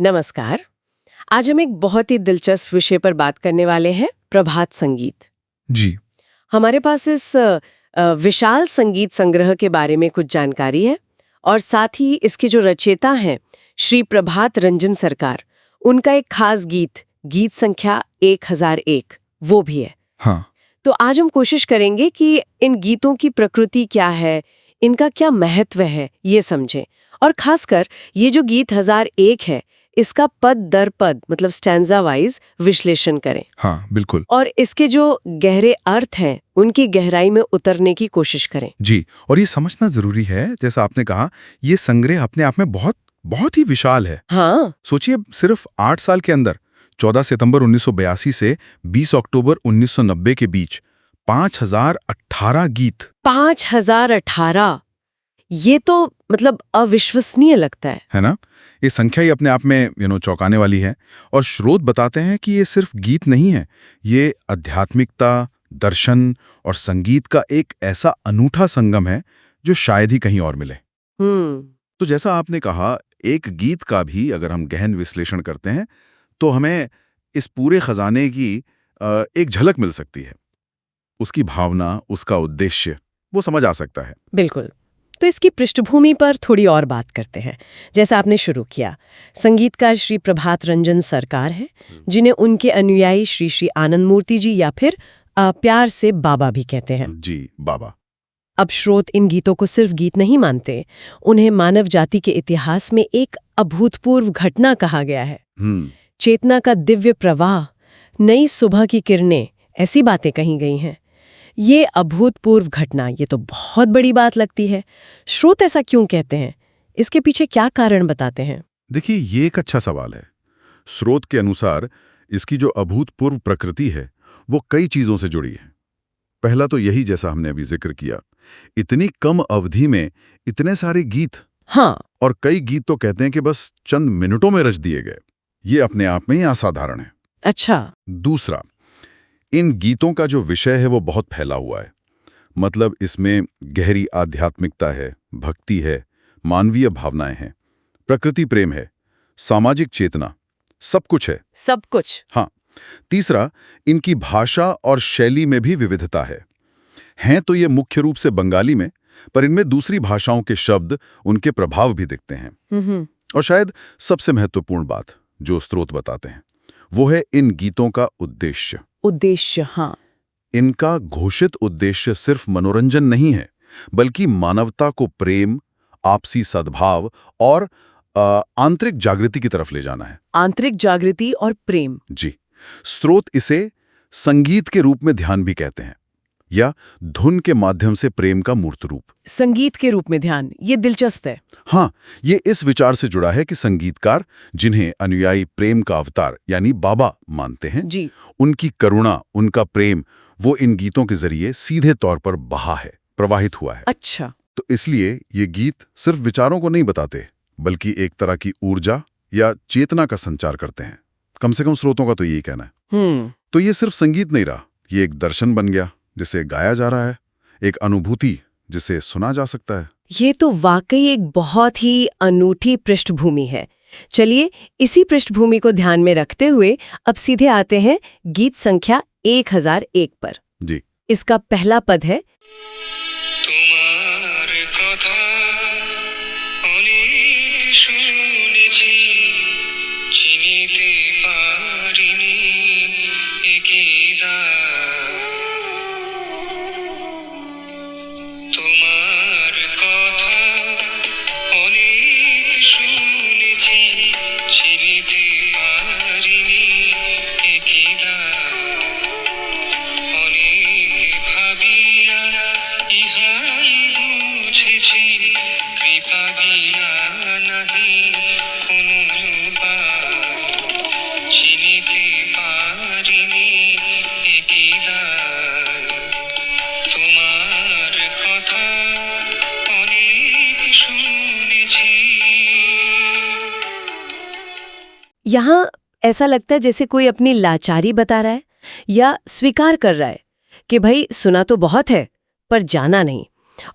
नमस्कार। आज हम एक बहुत ही दिलचस्प विषय पर बात करने वाले हैं, प्रभात संगीत। जी। हमारे पास इस विशाल संगीत संग्रह के बारे में कुछ जानकारी है और साथ ही इसके जो रचयिता हैं श्री प्रभात रंजन सरकार, उनका एक खास गीत संख्या 1001 वो भी है। हाँ। तो आज हम कोशिश करेंगे कि इन गीतों की प्रकृति क्या है, इनका क्या महत्व है, ये समझें। और खासकर ये जो गीत 1001 है, इसका पद दर पद मतलब स्टैंजा वाइज विश्लेषण करें। हाँ, बिल्कुल। और इसके जो गहरे अर्थ हैं उनकी गहराई में उतरने की कोशिश करें। जी, और ये समझना जरूरी है, जैसा आपने कहा, ये संग्रह अपने आप में बहुत बहुत ही विशाल है। हाँ, सोचिए, सिर्फ 8 साल के अंदर 14 सितंबर 1982 से 20 अक्टूबर 1990 के बीच 5018 गीत। 5018, ये तो मतलब अविश्वसनीय लगता है ना? ये संख्या ही अपने आप में चौंकाने वाली है। और स्रोत बताते हैं कि ये सिर्फ गीत नहीं है, ये आध्यात्मिकता, दर्शन और संगीत का एक ऐसा अनूठा संगम है जो शायद ही कहीं और मिले। तो जैसा आपने कहा, एक गीत का भी अगर हम गहन विश्लेषण करते हैं तो हमें इस पूरे खजाने की एक झलक मिल सकती है। उसकी भावना, उसका उद्देश्य, वो समझ आ सकता है। बिल्कुल। तो इसकी पृष्ठभूमि पर थोड़ी और बात करते हैं। जैसा आपने शुरू किया, संगीतकार श्री प्रभात रंजन सरकार हैं, जिन्हें उनके अनुयायी श्री श्री आनंद मूर्ति जी या फिर प्यार से बाबा भी कहते हैं। जी, बाबा। अब स्रोत इन गीतों को सिर्फ गीत नहीं मानते, उन्हें मानव जाति के इतिहास में एक अभूतपूर्व घटना कहा गया है। चेतना का दिव्य प्रवाह, नई सुबह की किरणें, ऐसी बातें कही गई हैं। ये अभूतपूर्व घटना, ये तो बहुत बड़ी बात लगती है। स्रोत ऐसा क्यों कहते हैं? इसके पीछे क्या कारण बताते हैं? देखिए, ये एक अच्छा सवाल है। स्रोत के अनुसार इसकी जो अभूतपूर्व प्रकृति है वो कई चीजों से जुड़ी है। पहला तो यही, जैसा हमने अभी जिक्र किया, इतनी कम अवधि में इतने सारे गीत। हाँ। और कई गीत तो कहते हैं कि बस चंद मिनटों में रच दिए गए। ये अपने आप में ही असाधारण है। अच्छा। दूसरा, इन गीतों का जो विषय है वो बहुत फैला हुआ है। मतलब इसमें गहरी आध्यात्मिकता है, भक्ति है, मानवीय भावनाएं हैं, प्रकृति प्रेम है, सामाजिक चेतना, सब कुछ है। सब कुछ। हाँ। तीसरा, इनकी भाषा और शैली में भी विविधता है। हैं तो ये मुख्य रूप से बंगाली में, पर इनमें दूसरी भाषाओं के शब्द, उनके प्रभाव भी दिखते हैं। और शायद सबसे महत्वपूर्ण बात जो स्रोत बताते हैं वो है इन गीतों का उद्देश्य। हाँ। इनका घोषित उद्देश्य सिर्फ मनोरंजन नहीं है, बल्कि मानवता को प्रेम, आपसी सद्भाव और आंतरिक जागृति की तरफ ले जाना है। आंतरिक जागृति और प्रेम। जी। स्रोत इसे संगीत के रूप में ध्यान भी कहते हैं, या धुन के माध्यम से प्रेम का मूर्त रूप। संगीत के रूप में ध्यान, ये दिलचस्प है। हाँ, ये इस विचार से जुड़ा है कि संगीतकार, जिन्हें अनुयायी प्रेम का अवतार यानी बाबा मानते हैं, जी, उनकी करुणा, उनका प्रेम, वो इन गीतों के जरिए सीधे तौर पर बहा है, प्रवाहित हुआ है। अच्छा। तो इसलिए ये गीत सिर्फ विचारों को नहीं बताते, बल्कि एक तरह की ऊर्जा या चेतना का संचार करते हैं। कम से कम स्रोतों का तो यही कहना है। तो ये सिर्फ संगीत नहीं रहा, ये एक दर्शन बन गया जिसे गाया जा रहा है, एक अनुभूति जिसे सुना जा सकता है। ये तो वाकई एक बहुत ही अनूठी पृष्ठभूमि है। चलिए, इसी पृष्ठभूमि को ध्यान में रखते हुए अब सीधे आते हैं गीत संख्या 1001 पर। जी। इसका पहला पद है, यहाँ ऐसा लगता है जैसे कोई अपनी लाचारी बता रहा है या स्वीकार कर रहा है कि भाई सुना तो बहुत है पर जाना नहीं,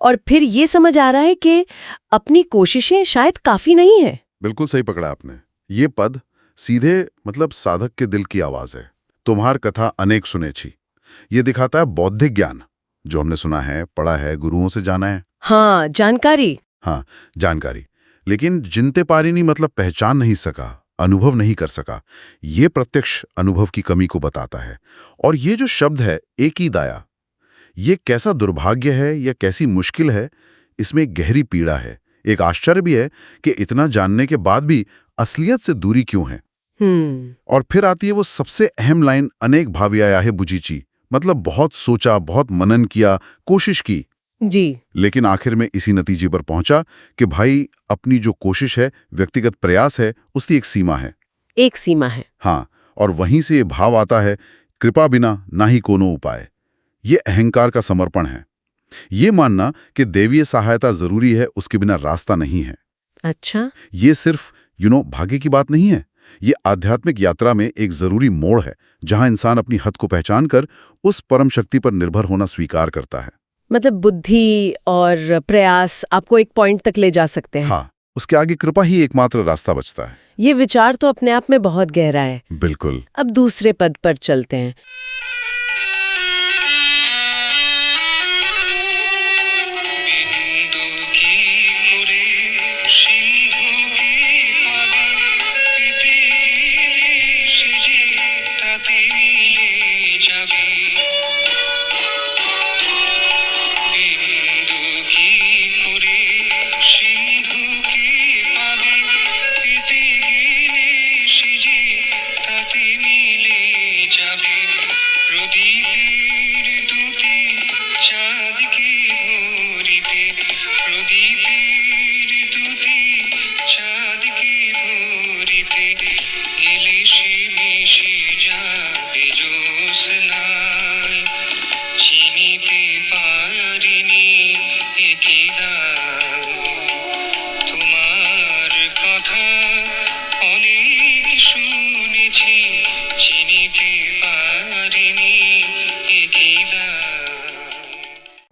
और फिर ये समझ आ रहा है कि अपनी कोशिशें शायद काफी नहीं है। बिल्कुल सही पकड़ा आपने। ये पद सीधे मतलब साधक के दिल की आवाज है। तुम्हार कथा अनेक सुने छी। ये दिखाता है बौद्धिक ज्ञान, जो हमने सुना है, पढ़ा है, गुरुओं से जाना है। हाँ, जानकारी। हाँ, जानकारी। लेकिन जिनते पारिनी मतलब पहचान नहीं सका, अनुभव नहीं कर सका। ये प्रत्यक्ष अनुभव की कमी को बताता है। और ये जो शब्द है एक ही दाया, ये कैसा दुर्भाग्य है या कैसी मुश्किल है, इसमें एक गहरी पीड़ा है। एक आश्चर्य भी है कि इतना जानने के बाद भी असलियत से दूरी क्यों है। और फिर आती है वो सबसे अहम लाइन, अनेक भाविया है बुझीची, मतलब बहुत सोचा, बहुत मनन किया, कोशिश की जी, लेकिन आखिर में इसी नतीजे पर पहुंचा कि भाई अपनी जो कोशिश है, व्यक्तिगत प्रयास है, उसकी एक सीमा है। एक सीमा है। हाँ, और वहीं से ये भाव आता है, कृपा बिना ना ही कोनो उपाय। ये अहंकार का समर्पण है। ये मानना कि देवीय सहायता जरूरी है, उसके बिना रास्ता नहीं है। अच्छा। ये सिर्फ भाग्य की बात नहीं है। ये आध्यात्मिक यात्रा में एक जरूरी मोड़ है, जहां इंसान अपनी हद को पहचान कर उस परम शक्ति पर निर्भर होना स्वीकार करता है। मतलब बुद्धि और प्रयास आपको एक पॉइंट तक ले जा सकते हैं। हाँ, उसके आगे कृपा ही एकमात्र रास्ता बचता है। ये विचार तो अपने आप में बहुत गहरा है। बिल्कुल। अब दूसरे पद पर चलते हैं।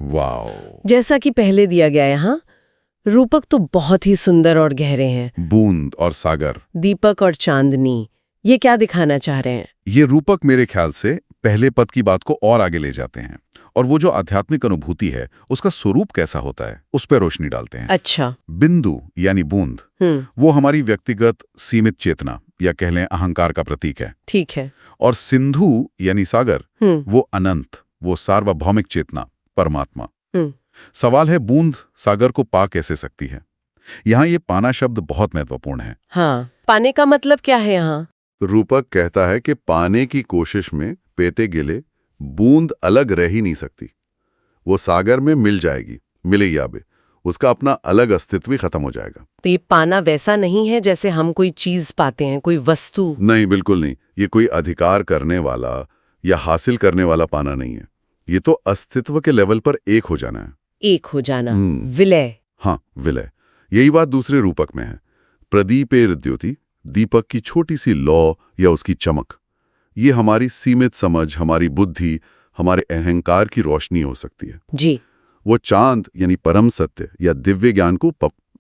वाओ। जैसा कि पहले दिया गया यहाँ, रूपक तो बहुत ही सुंदर और गहरे हैं। बूंद और सागर, दीपक और चांदनी, ये क्या दिखाना चाह रहे हैं? ये रूपक मेरे ख्याल से पहले पद की बात को और आगे ले जाते हैं, और वो जो आध्यात्मिक अनुभूति है उसका स्वरूप कैसा होता है उस पर रोशनी डालते हैं। अच्छा। बिंदु यानी बूंद, वो हमारी व्यक्तिगत सीमित चेतना या कह लें अहंकार का प्रतीक है। ठीक है। और सिंधु यानी सागर, वो अनंत, वो सार्वभौमिक चेतना, परमात्मा। सवाल है, बूंद सागर को पा कैसे सकती है? यहाँ ये पाना शब्द बहुत महत्वपूर्ण है। हाँ, पाने का मतलब क्या है यहाँ? रूपक कहता है कि पाने की कोशिश में पेते गिले बूंद अलग रह ही नहीं सकती। वो सागर में मिल जाएगी, मिले याबे, उसका अपना अलग अस्तित्व ही खत्म हो जाएगा। तो ये पाना वैसा नहीं है जैसे हम कोई चीज पाते हैं, कोई वस्तु? नहीं, बिल्कुल नहीं। ये कोई अधिकार करने वाला या हासिल करने वाला पाना नहीं है। ये तो अस्तित्व के लेवल पर एक हो जाना है। एक हो जाना, विलय। हाँ, विलय। यही बात दूसरे रूपक में है। प्रदीपेर द्योति, दीपक की छोटी सी लौ या उसकी चमक, ये हमारी सीमित समझ, हमारी बुद्धि, हमारे अहंकार की रोशनी हो सकती है। जी। वो चांद यानी परम सत्य या दिव्य ज्ञान को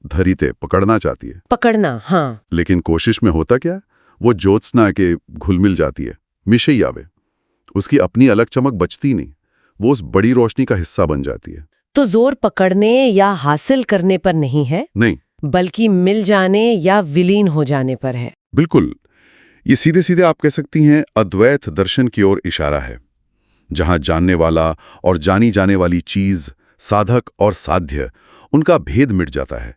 धरीते पकड़ना चाहती है। पकड़ना, हाँ। लेकिन कोशिश में होता क्या है? वो ज्योत्सना के घुल मिल जाती है, मिशई आवे। उसकी अपनी अलग चमक बचती नहीं, वो उस बड़ी रोशनी का हिस्सा बन जाती है। तो जोर पकड़ने या हासिल करने पर नहीं है, नहीं, बल्कि मिल जाने या विलीन हो जाने पर है। बिल्कुल। ये सीधे सीधे आप कह सकती हैं अद्वैत दर्शन की ओर इशारा है, जहां जानने वाला और जानी जाने वाली चीज, साधक और साध्य, उनका भेद मिट जाता है।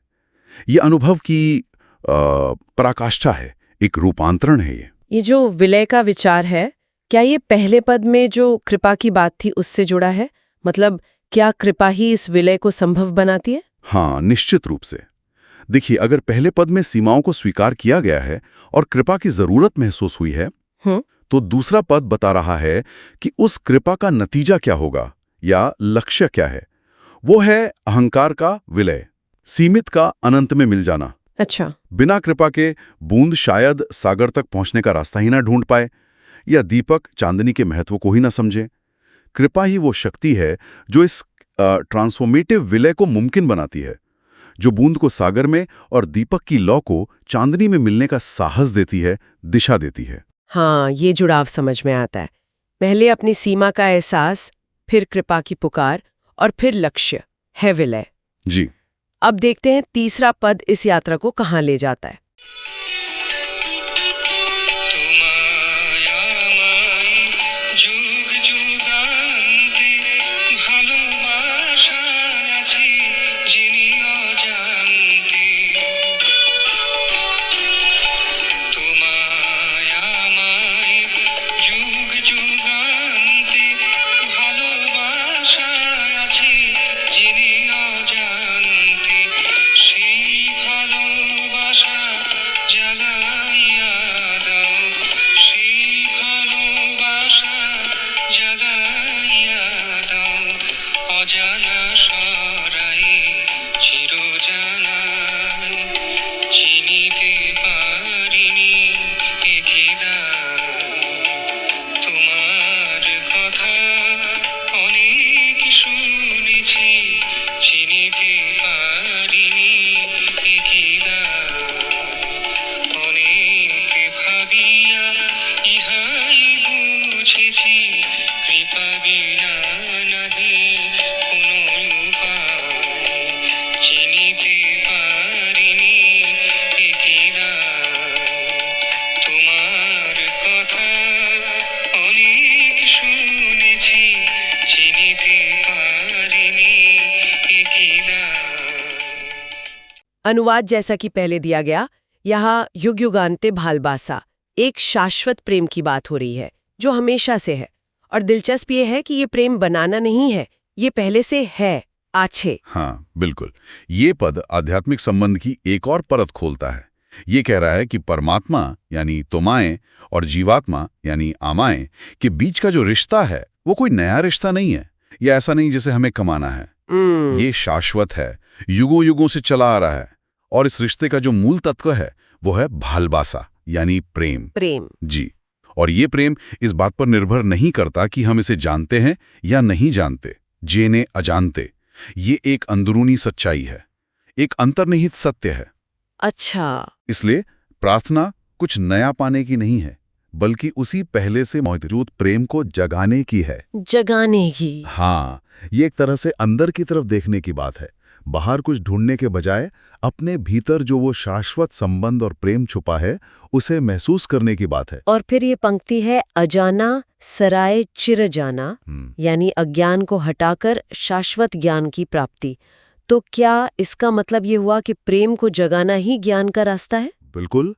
ये अनुभव की पराकाष्ठा है, एक रूपांतरण है। ये जो विलय का विचार है, क्या ये पहले पद में जो कृपा की बात थी उससे जुड़ा है? मतलब क्या कृपा ही इस विलय को संभव बनाती है? हाँ, निश्चित रूप से। देखिए, अगर पहले पद में सीमाओं को स्वीकार किया गया है और कृपा की जरूरत महसूस हुई है, तो दूसरा पद बता रहा है कि उस कृपा का नतीजा क्या होगा या लक्ष्य क्या है। वो है अहंकार का विलय, सीमित का अनंत में मिल जाना। अच्छा। बिना कृपा के बूंद शायद सागर तक पहुंचने का रास्ता ही ना ढूंढ पाए, या दीपक चांदनी के महत्व को ही ना समझे। कृपा ही वो शक्ति है जो इस ट्रांसफॉर्मेटिव विलय को मुमकिन बनाती है, जो बूंद को सागर में और दीपक की लौ को चांदनी में मिलने का साहस देती है, दिशा देती है। हाँ, ये जुड़ाव समझ में आता है। पहले अपनी सीमा का एहसास, फिर कृपा की पुकार और फिर लक्ष्य है विलय। जी। अब देखते हैं तीसरा पद इस यात्रा को कहाँ ले जाता है। अनुवाद जैसा कि पहले दिया गया, यहाँ युग युगान्ते भालबासा, एक शाश्वत प्रेम की बात हो रही है जो हमेशा से है। और दिलचस्प ये है कि ये प्रेम बनाना नहीं है, ये पहले से है, आछे। हाँ, बिल्कुल। ये पद आध्यात्मिक संबंध की एक और परत खोलता है। ये कह रहा है कि परमात्मा यानी तोमाएं और जीवात्मा यानी आमाएं के बीच का जो रिश्ता है वो कोई नया रिश्ता नहीं है, या ऐसा नहीं जिसे हमें कमाना है। ये शाश्वत है, युगों युगों से चला आ रहा है। और इस रिश्ते का जो मूल तत्व है वो है भालबासा यानी प्रेम। जी। और ये प्रेम इस बात पर निर्भर नहीं करता कि हम इसे जानते हैं या नहीं जानते, जेने अजानते। ये एक अंदरूनी सच्चाई है, एक अंतर्निहित सत्य है। अच्छा। इसलिए प्रार्थना कुछ नया पाने की नहीं है, बल्कि उसी पहले से मौजूद प्रेम को जगाने की है। जगाने की। हाँ, ये एक तरह से अंदर की तरफ देखने की बात है, बाहर कुछ ढूंढने के बजाय अपने भीतर जो वो शाश्वत संबंध और प्रेम छुपा है उसे महसूस करने की बात है। और फिर ये पंक्ति है, अजाना सराय चिर जाना, यानी अज्ञान को हटाकर शाश्वत ज्ञान की प्राप्ति। तो क्या इसका मतलब ये हुआ कि प्रेम को जगाना ही ज्ञान का रास्ता है? बिल्कुल।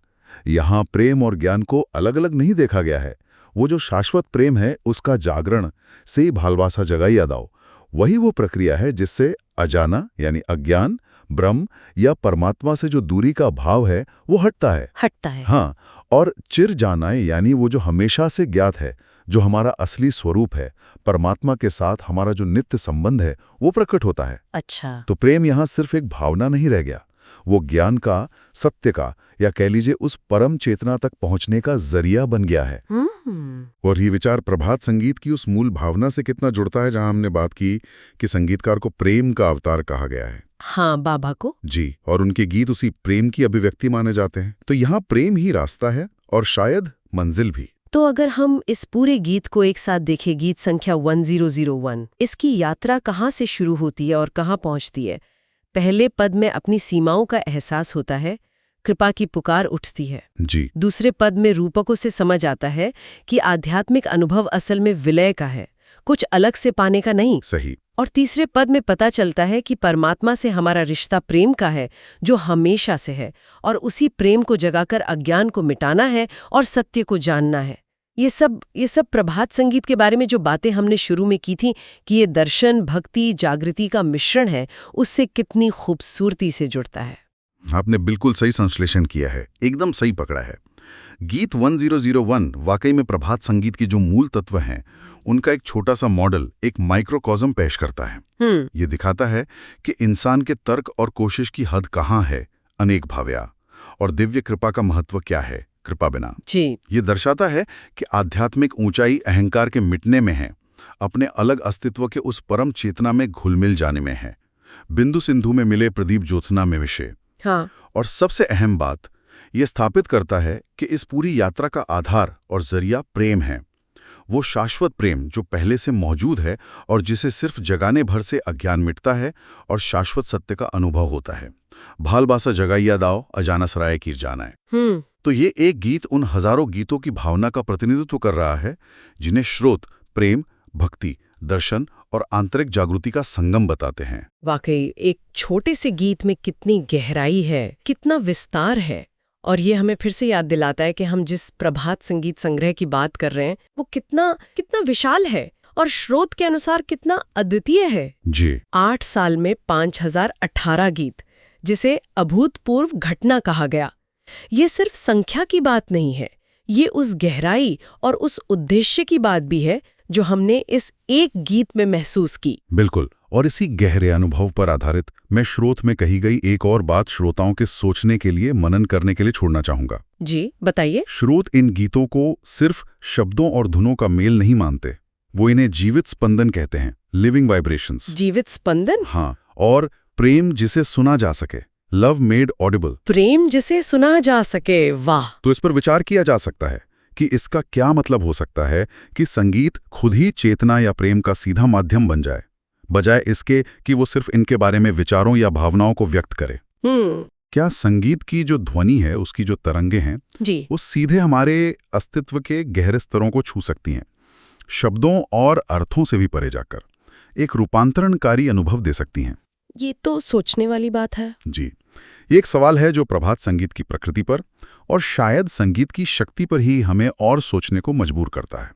यहाँ प्रेम और ज्ञान को अलग अलग नहीं देखा गया है। वो जो शाश्वत प्रेम है उसका जागरण से भालबासा जगाई अदाओ, वही वो प्रक्रिया है जिससे अजाना यानी अज्ञान, ब्रह्म या परमात्मा से जो दूरी का भाव है वो हटता है। हाँ, और चिर जाना यानी वो जो हमेशा से ज्ञात है, जो हमारा असली स्वरूप है, परमात्मा के साथ हमारा जो नित्य संबंध है वो प्रकट होता है। अच्छा। तो प्रेम यहाँ सिर्फ एक भावना नहीं रह गया, वो ज्ञान का, सत्य का, या कह लीजिए उस परम चेतना तक पहुंचने का जरिया बन गया है। और ये विचार प्रभात संगीत की उस मूल भावना से कितना जुड़ता है जहां हमने बात की कि संगीतकार को प्रेम का अवतार कहा गया है। हाँ, बाबा को। जी, और उनके गीत उसी प्रेम की अभिव्यक्ति माने जाते हैं। तो यहाँ प्रेम ही रास्ता है और शायद मंजिल भी। तो अगर हम इस पूरे गीत को एक साथ देखें, गीत संख्या 1001, इसकी यात्रा कहाँ से शुरू होती है और कहाँ पहुँचती है? पहले पद में अपनी सीमाओं का एहसास होता है, कृपा की पुकार उठती है। जी। दूसरे पद में रूपकों से समझ आता है कि आध्यात्मिक अनुभव असल में विलय का है, कुछ अलग से पाने का नहीं। सही। और तीसरे पद में पता चलता है कि परमात्मा से हमारा रिश्ता प्रेम का है, जो हमेशा से है, और उसी प्रेम को जगाकर अज्ञान को मिटाना है और सत्य को जानना है। ये सब प्रभात संगीत के बारे में जो बातें हमने शुरू में की थी कि ये दर्शन, भक्ति, जागृति का मिश्रण है, उससे कितनी खूबसूरती से जुड़ता है। आपने बिल्कुल सही संश्लेषण किया है, एकदम सही पकड़ा है। गीत 1001 वाकई में प्रभात संगीत के जो मूल तत्व हैं उनका एक छोटा सा मॉडल, एक माइक्रोकॉज्म पेश करता है। ये दिखाता है कि इंसान के तर्क और कोशिश की हद कहाँ है, अनेक भाव्या, और दिव्य कृपा का महत्व क्या है, कृपा बिना। जी। ये दर्शाता है कि आध्यात्मिक ऊंचाई अहंकार के मिटने में है, अपने अलग अस्तित्व के उस परम चेतना में घुल मिल जाने में है। बिंदु सिंधु में मिले प्रदीप ज्योत्सना में विषय। हाँ। और सबसे अहम बात, ये स्थापित करता है कि इस पूरी यात्रा का आधार और जरिया प्रेम है। वो शाश्वत प्रेम जो पहले से मौजूद है और जिसे सिर्फ जगाने भर से अज्ञान मिटता है और शाश्वत सत्य का अनुभव होता है। भालबासा जगाइया दाओ अजाना सराय कीर जाना है। तो ये एक गीत उन हजारों गीतों की भावना का प्रतिनिधित्व कर रहा है जिन्हें श्रोत प्रेम, भक्ति, दर्शन और आंतरिक जागृति का संगम बताते हैं। वाकई एक छोटे से गीत में कितनी गहराई है, कितना विस्तार है। और ये हमें फिर से याद दिलाता है कि हम जिस प्रभात संगीत संग्रह की बात कर रहे हैं वो कितना विशाल है और श्रोत के अनुसार कितना अद्वितीय है। जी। 8 साल में 5018 गीत, जिसे अभूतपूर्व घटना कहा गया। ये सिर्फ संख्या की बात नहीं है, ये उस गहराई और उस उद्देश्य की बात भी है जो हमने इस एक गीत में महसूस की। बिल्कुल। और इसी गहरे अनुभव पर आधारित मैं श्रोत में कही गई एक और बात श्रोताओं के सोचने के लिए, मनन करने के लिए छोड़ना चाहूंगा। जी बताइए। श्रोत इन गीतों को सिर्फ शब्दों और धुनों का मेल नहीं मानते, वो इन्हें जीवित स्पंदन कहते हैं, लिविंग वाइब्रेशंस। जीवित स्पंदन? हाँ। और प्रेम जिसे सुना जा सके, लव मेड ऑडिबल। प्रेम जिसे सुना जा सके, वाह। तो इस पर विचार किया जा सकता है कि इसका क्या मतलब हो सकता है कि संगीत खुद ही चेतना या प्रेम का सीधा माध्यम बन जाए, बजाय इसके कि वो सिर्फ इनके बारे में विचारों या भावनाओं को व्यक्त करे। क्या संगीत की जो ध्वनि है, उसकी जो तरंगे हैं जी, वो सीधे हमारे अस्तित्व के गहरे स्तरों को छू सकती हैं, शब्दों और अर्थों से भी परे जाकर एक रूपांतरणकारी अनुभव दे सकती हैं। ये तो सोचने वाली बात है। जी, ये एक सवाल है जो प्रभात संगीत की प्रकृति पर और शायद संगीत की शक्ति पर ही हमें और सोचने को मजबूर करता है।